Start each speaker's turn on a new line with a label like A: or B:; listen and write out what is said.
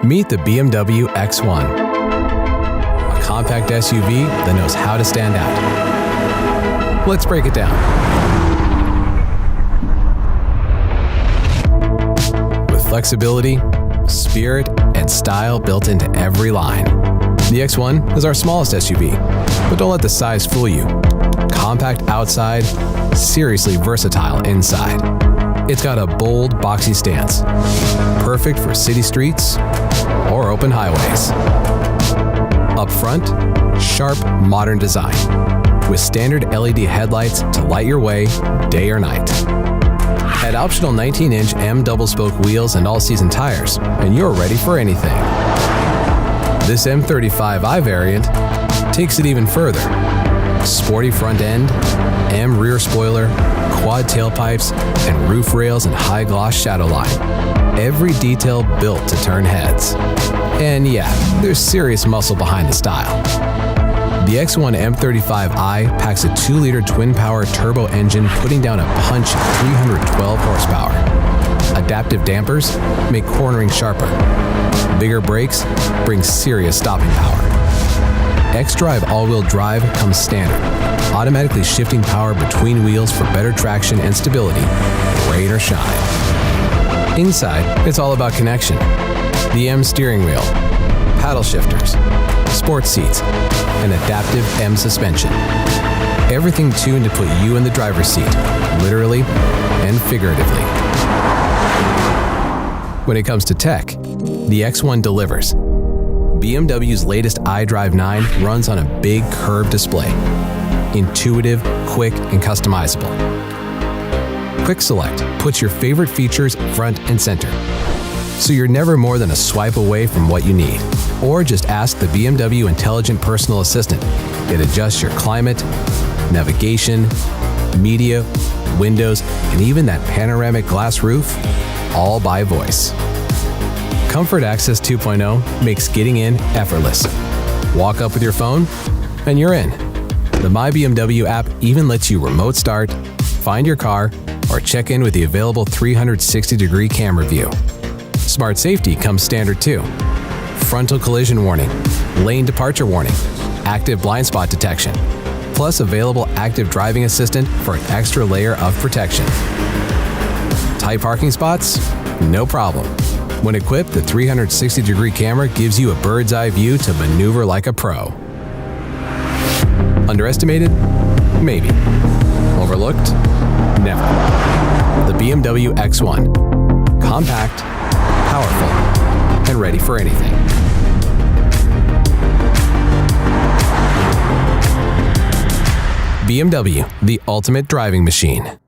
A: Meet the BMW X1, a compact SUV that knows how to stand out. Let's break it down. With flexibility, spirit, and style built into every line. The X1 is our smallest SUV, but don't let the size fool you. Compact outside, seriously versatile inside. It's got a bold, boxy stance, perfect for city streets or open highways. Up front, sharp, modern design, with standard LED headlights to light your way day or night. Add optional 19-inch M double-spoke wheels and all-season tires, and you're ready for anything. This M35i variant takes it even further. Sporty front end, M rear spoiler, quad tailpipes, and roof rails and high-gloss shadow line. Every detail built to turn heads. And yeah, there's serious muscle behind the style. The X1 M35i packs a 2-liter twin-power turbo engine, putting down a punchy 312 horsepower. Adaptive dampers make cornering sharper. Bigger brakes bring serious stopping power. xDrive all-wheel drive comes standard, automatically shifting power between wheels for better traction and stability, rain or shine. Inside, it's all about connection. The M steering wheel, paddle shifters, sports seats, and adaptive M suspension. Everything tuned to put you in the driver's seat, literally and figuratively. When it comes to tech, the X1 delivers. BMW's latest iDrive 9 runs on a big curved display. Intuitive, quick, and customizable. Quick Select puts your favorite features front and center, so you're never more than a swipe away from what you need. Or just ask the BMW Intelligent Personal Assistant. It adjusts your climate, navigation, media, windows, and even that panoramic glass roof, all by voice. Comfort Access 2.0 makes getting in effortless. Walk up with your phone, and you're in. The My BMW app even lets you remote start, find your car, or check in with the available 360-degree camera view. Smart Safety comes standard too. Frontal collision warning, lane departure warning, active blind spot detection, plus available active driving assistant for an extra layer of protection. Tight parking spots? No problem. When equipped, the 360-degree camera gives you a bird's eye view to maneuver like a pro. Underestimated? Maybe. Overlooked? Never. The BMW X1. Compact, powerful, and ready for anything. BMW, the ultimate driving machine.